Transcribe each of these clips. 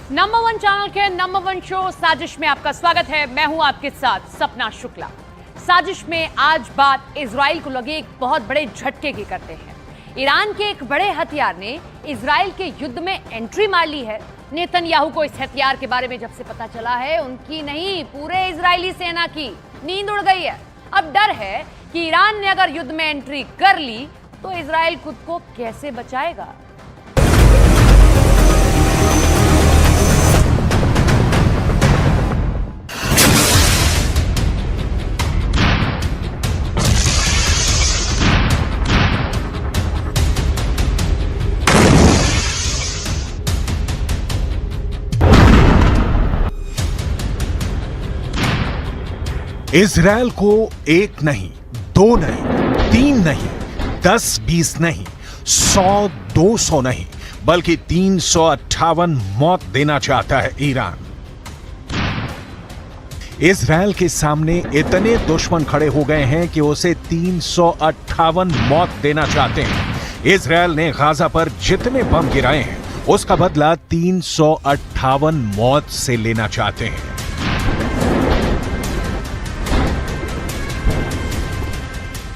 Number one channel के number one show साजिश में आपका स्वागत है। मैं हूं आपके साथ सपना शुक्ला। साजिश में आज बात इजराइल को लगे एक बहुत बड़े झटके की करते हैं। ईरान के एक बड़े हथियार ने इजराइल के युद्ध में एंट्री मार ली है। नेतन्याहू को इस हथियार के बारे में जब से पता चला है, उनकी नहीं पूरे इजरायली सेना की नींद उड़ गई है। अब डर है कि ईरान ने अगर युद्ध में एंट्री कर ली तो इजराइल खुद को कैसे बचाएगा। इजराइल को एक नहीं, दो नहीं, तीन नहीं, 10-20 नहीं, 100-200 नहीं, बल्कि 358 मौत देना चाहता है ईरान। इजराइल के सामने इतने दुश्मन खड़े हो गए हैं कि उसे 358 मौत देना चाहते हैं। इजराइल ने गाजा पर जितने बम गिराए हैं, उसका बदला 358 मौत से लेना चाहते हैं।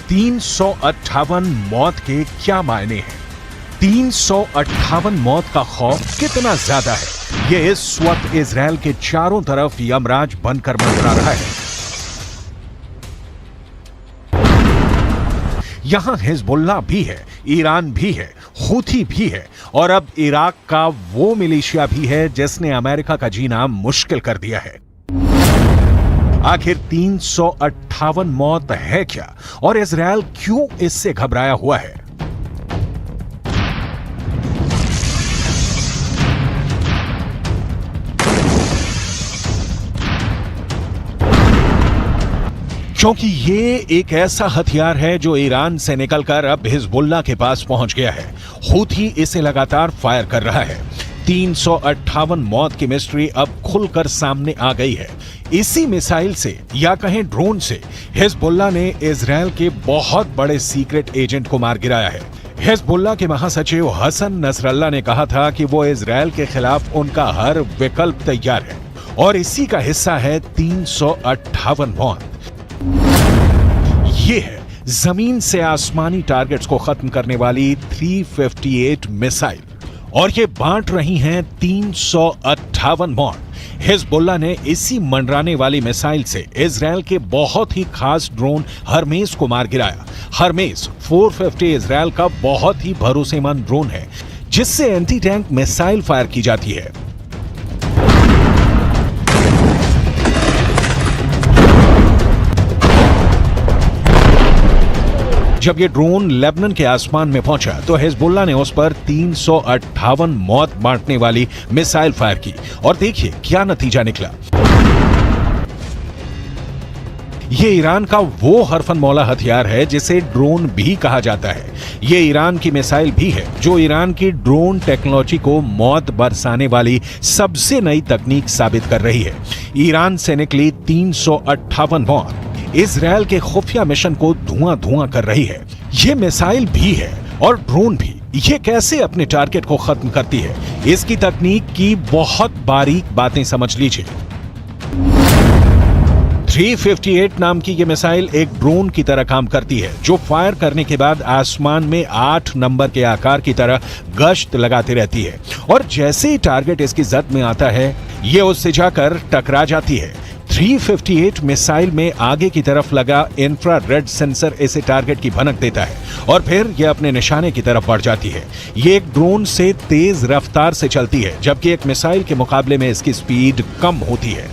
358 मौत के क्या मायने हैं? 358 मौत का खौफ कितना ज्यादा है, यह इस वक्त इजराइल के चारों तरफ यमराज बनकर मंडरा रहा है। यहां हिजबुल्लाह भी है, ईरान भी है, हूथी भी है और अब इराक का वो मिलिशिया भी है जिसने अमेरिका का जीना मुश्किल कर दिया है। आखिर 358 मौत है क्या और इजराइल क्यों इससे घबराया हुआ है? क्योंकि ये एक ऐसा हथियार है जो ईरान से निकलकर अब हिजबुल्लाह के पास पहुंच गया है। हूथी इसे लगातार फायर कर रहा है। 358 मौत की मिस्ट्री अब खुलकर सामने आ गई है। इसी मिसाइल से या कहें ड्रोन से हिजबुल्लाह ने इजराइल के बहुत बड़े सीक्रेट एजेंट को मार गिराया है। हिजबुल्लाह के महासचिव हसन नसरल्लाह ने कहा था कि वो इजराइल के खिलाफ उनका हर विकल्प तैयार है और इसी का हिस्सा है 358 मौत। ये है जमीन से आसमानी टारगेट्स को खत्म करने वाली 358 मिसाइल और ये बांट रही हैं 358 मौत। हिजबुल्लाह ने इसी मंडराने वाली मिसाइल से इजराइल के बहुत ही खास ड्रोन हरमेस को मार गिराया। हरमेस 450 इजराइल का बहुत ही भरोसेमंद ड्रोन है जिससे एंटी टैंक मिसाइल फायर की जाती है। जब ये ड्रोन लेबनान के आसमान में पहुंचा तो हिजबुल्लाह ने उस पर 358 मौत बांटने वाली मिसाइल फायर की और देखिए क्या नतीजा निकला। ये ईरान का वो हरफन मौला हथियार है जिसे ड्रोन भी कहा जाता है। ये ईरान की मिसाइल भी है जो ईरान की ड्रोन टेक्नोलॉजी को मौत बरसाने वाली सबसे नई तकनीक साबित कर रही है। ईरान से निकली 358 मौत इजराइल के खुफिया मिशन को धुआं धुआं कर रही है। ये मिसाइल भी है और ड्रोन भी। ये कैसे अपने टारगेट को खत्म करती है, इसकी तकनीक की बहुत बारीक बातें समझ लीजिए। 358 नाम की ये मिसाइल एक ड्रोन की तरह काम करती है जो फायर करने के बाद आसमान में 8 नंबर के आकार की तरह गश्त लगाती रहती है और जैसे ही टारगेट इसकी जद में आता है, ये उससे जाकर टकरा जाती है। 358 मिसाइल में आगे की तरफ लगा इंफ्रारेड सेंसर इसे टारगेट की भनक देता है और फिर यह अपने निशाने की तरफ बढ़ जाती है। ये एक ड्रोन से तेज रफ्तार से चलती है जबकि एक मिसाइल के मुकाबले में इसकी स्पीड कम होती है।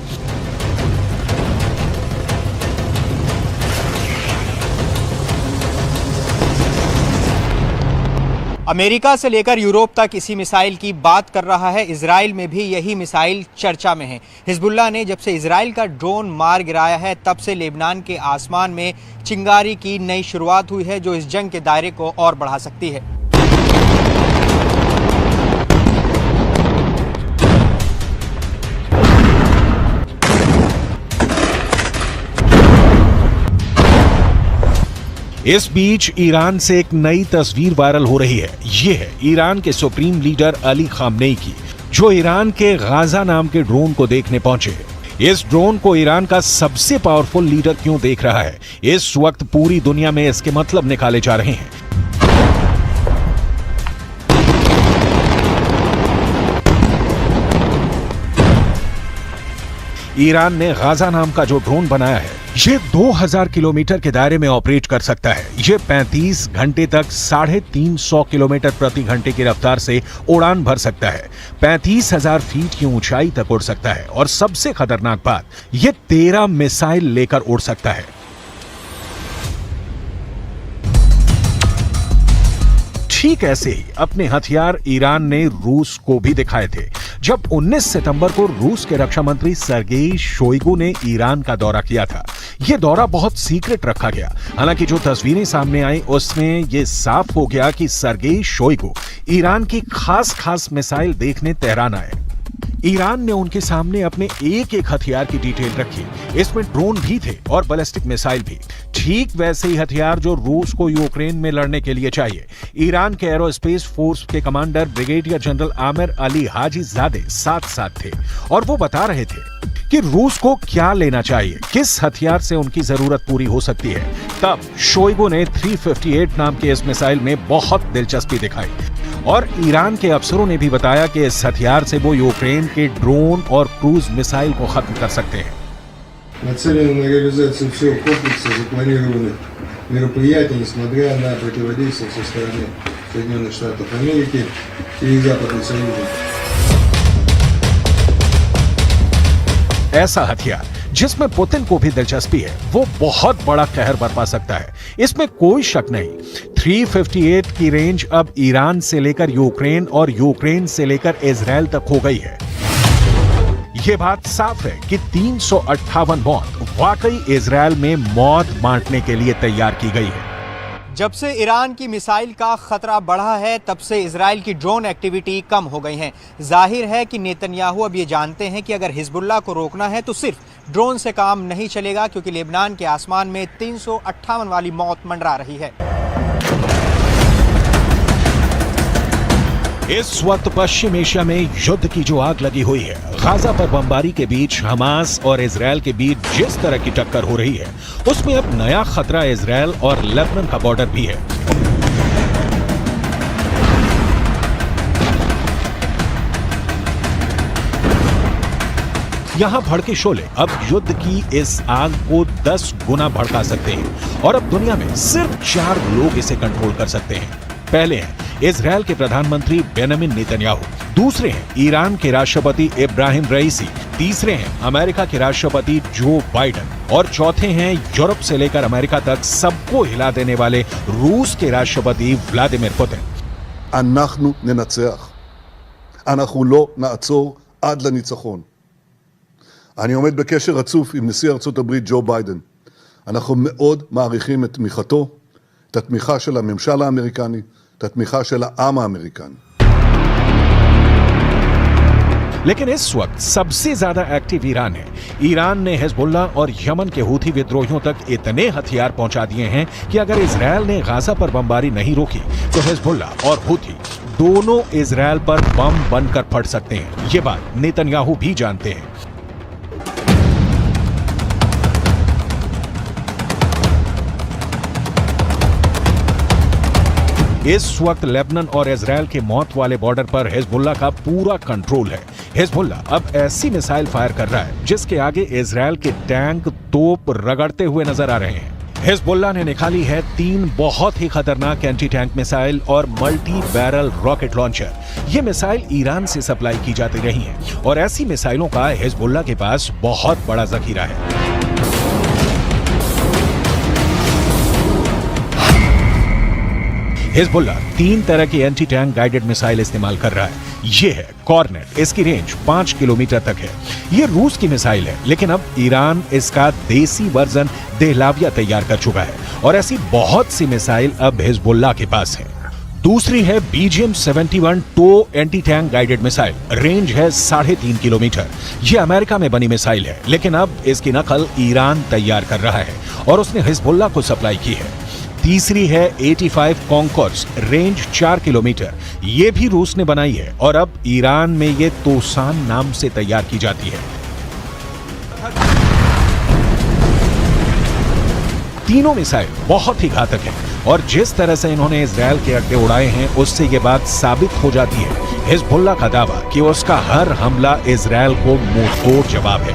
अमेरिका से लेकर यूरोप तक इसी मिसाइल की बात कर रहा है। इजराइल में भी यही मिसाइल चर्चा में है। हिजबुल्लाह ने जब से इजराइल का ड्रोन मार गिराया है तब से लेबनान के आसमान में चिंगारी की नई शुरुआत हुई है जो इस जंग के दायरे को और बढ़ा सकती है। इस बीच ईरान से एक नई तस्वीर वायरल हो रही है। ये है ईरान के सुप्रीम लीडर अली खामनेई की। जो ईरान के गाजा नाम के ड्रोन को देखने पहुंचे। इस ड्रोन को ईरान का सबसे पावरफुल लीडर क्यों देख रहा है, इस वक्त पूरी दुनिया में इसके मतलब निकाले जा रहे हैं। ईरान ने गाजा नाम का जो ड्रोन बनाया है, ये 2000 किलोमीटर के दायरे में ऑपरेट कर सकता है। ये 35 घंटे तक 350 किलोमीटर प्रति घंटे की रफ्तार से उड़ान भर सकता है, 35,000 फीट की ऊंचाई तक उड़ सकता है और सबसे खतरनाक बात, ये 13 मिसाइल लेकर उड़ सकता है। ठीक ऐसे ही अपने हथियार ईरान ने रूस को भी दिखाए थे। जब 19 सितंबर को रूस के रक्षा मंत्री सर्गेई शोइगु ने ईरान का दौरा किया था। यह दौरा बहुत सीक्रेट रखा गया। हालांकि जो तस्वीरें सामने आई उसमें यह साफ हो गया कि सर्गेई शोइगु ईरान की खास मिसाइल देखने तेहरान आए। ईरान ने उनके सामने अपने एक एक हथियार की डिटेल रखी। इसमें ड्रोन भी थे और बैलिस्टिक मिसाइल भी, ठीक वैसे ही हथियार जो रूस को यूक्रेन में लड़ने के लिए चाहिए। ईरान के एरोस्पेस फोर्स के commander brigadier general Amir Ali Hajizadeh साथ थे और वो बता रहे थे कि रूस को क्या लेना चाहिए, किस हथियार से उनकी जरूरत पूरी हो सकती है। तब शोइगु ने 358 नाम के इस मिसाइल में बहुत दिलचस्पी दिखाई और ईरान के अफसरों ने भी बताया कि इस हथियार से वो यूक्रेन के ड्रोन और क्रूज मिसाइल को खत्म कर सकते हैं। Нацелено на реализацию всего комплекса запланированных мероприятий, несмотря на противодействие со стороны Соединенных Штатов Америки и Западного Союза. ऐसा हथियार जिसमें पुतिन को भी दिलचस्पी है, वो बहुत बड़ा कहर बरपा सकता है, इसमें कोई शक नहीं। 358 की रेंज अब ईरान से लेकर यूक्रेन और यूक्रेन से लेकर इजराइल तक हो गई है। ये बात साफ है कि 358 मौत वाकई इजराइल में मौत बांटने के लिए तैयार की गई है। जब से ईरान की मिसाइल का खतरा बढ़ा है, तब से इजराइल की ड्रोन एक्टिविटी कम हो गई है। जाहिर है कि नेतन्याहू अब ये जानते हैं कि अगर हिजबुल्लाह को रोकना है तो सिर्फ ड्रोन से काम नहीं चलेगा, क्योंकि लेबनान के आसमान में 358 वाली मौत मंडरा रही है। इस वक्त पश्चिम एशिया में युद्ध की जो आग लगी हुई है, गाजा पर बमबारी के बीच हमास और इजराइल के बीच जिस तरह की टक्कर हो रही है, उसमें अब नया खतरा इजराइल और लेबनान का बॉर्डर भी है। यहां भड़के शोले अब युद्ध की इस आग को 10 गुना भड़का सकते हैं और अब दुनिया में सिर्फ 4 लोग इसे कंट्रोल कर सकते हैं। पहले हैं इजराइल के प्रधानमंत्री बेंजामिन नेतन्याहू, दूसरे हैं ईरान के राष्ट्रपति इब्राहिम रईसी, तीसरे हैं अमेरिका के राष्ट्रपति जो बाइडेन और चौथे हैं यूरोप से लेकर अमेरिका तक सबको हिला देने वाले रूस के राष्ट्रपति व्लादिमीर पुतिन। אנחנו ננצח. אנחנו לא נעצור עד לניצחון. אני עומד בקשר רצוף עם נשיא ארצות הברית ג'ו ביידן. אנחנו מאוד מעריכים את תמיכתו, את התמיכה של הממשל האמריקני, את התמיכה של העם האמריקני. लेकिन इस वक्त सबसे ज्यादा एक्टिव ईरान है। ईरान ने हिजबुल्लाह और यमन के हूथी विद्रोहियों तक इतने हथियार पहुंचा दिए हैं कि अगर इजराइल ने गाजा पर बमबारी नहीं रोकी तो हिजबुल्लाह और हूथी दोनों इजराइल पर बम बनकर फट सकते हैं। ये बात नेतन्याहू भी जानते हैं। इस वक्त लेबनान और इजराइल के मौत वाले बॉर्डर पर हिजबुल्लाह का पूरा कंट्रोल है। हिजबुल्लाह अब ऐसी मिसाइल फायर कर रहा है जिसके आगे इजराइल के टैंक तोप रगड़ते हुए नजर आ रहे हैं। हिजबुल्लाह ने निकाली है 3 बहुत ही खतरनाक एंटी टैंक मिसाइल और मल्टी बैरल रॉकेट लॉन्चर। ये मिसाइल ईरान से सप्लाई की जाती रही हैं और ऐसी मिसाइलों का हिजबुल्लाह के पास बहुत बड़ा जखीरा है। हिजबुल्लाह 3 तरह की एंटी टैंक गाइडेड मिसाइल इस्तेमाल कर रहा है। ये है कॉर्नेट, इसकी रेंज 5 किलोमीटर तक है। ये रूस की मिसाइल है, लेकिन अब ईरान इसका देसी वर्जन देहलाविया तैयार कर चुका है और ऐसी बहुत सी मिसाइल अब हिजबुल्लाह के पास है। दूसरी है BGM-71 टो anti tank guided missile, range है 3.5 किलोमीटर। ये अमेरिका में बनी मिसाइल है, लेकिन अब इसकी नकल ईरान तैयार कर रहा है और उसने हिजबुल्लाह को सप्लाई की है। तीसरी है 85 कॉन्कॉर्ड्स, रेंज 4 किलोमीटर। ये भी रूस ने बनाई है और अब ईरान में ये तोसान नाम से तैयार की जाती है। तीनों मिसाइल बहुत ही घातक हैं और जिस तरह से इन्होंने इजरायल के अड्डे उड़ाए हैं उससे ये बात साबित हो जाती है हिजबुल्लाह का दावा कि उसका हर हमला इजरायल को मुंहतोड़ जवाब है।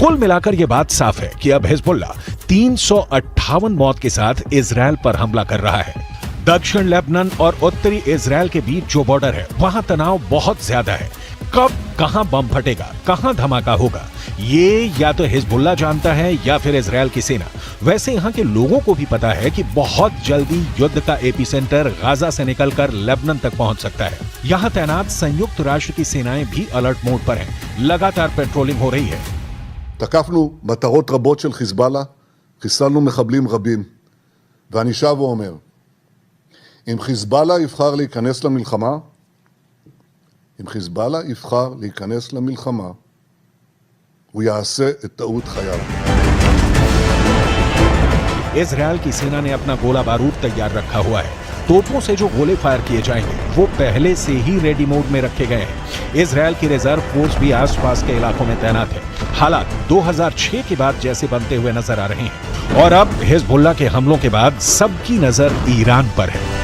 कुल मिलाकर यह बात साफ है कि अब हिजबुल्लाह 358 मौत के साथ इजरायल पर हमला कर रहा है। दक्षिण लेबनान और उत्तरी इजरायल के बीच जो बॉर्डर है वहां तनाव बहुत ज्यादा है। कब कहां बम फटेगा, कहां धमाका होगा, ये या तो हिजबुल्लाह जानता है या फिर इजरायल की सेना। वैसे यहां के लोगों को भी पता है कि बहुत जल्दी युद्ध का एपिसेंटर गाजा से निकलकर लेबनान तक पहुंच सकता है। यहां तैनात संयुक्त राष्ट्र की सेनाएं भी अलर्ट मोड पर हैं। लगातार पेट्रोलिंग हो रही है। תקפנו מטרות רבות של חיזבאללה, חיסלנו מחבלים רבים, ואני שב ואומר, אם חיזבאללה יבחר להיכנס למלחמה, הוא יעשה את טעות חייו. इजरायल की सेना ने अपना गोला बारूद तैयार रखा हुआ है। तोपों से जो गोले फायर किए जाएंगे वो पहले से ही रेडी मोड में रखे गए हैं। इजरायल की रिजर्व फोर्स भी आसपास के इलाकों में तैनात है। हालात 2006 के बाद जैसे बनते हुए नजर आ रहे हैं और अब हिजबुल्लाह के हमलों के बाद सबकी नजर ईरान पर है।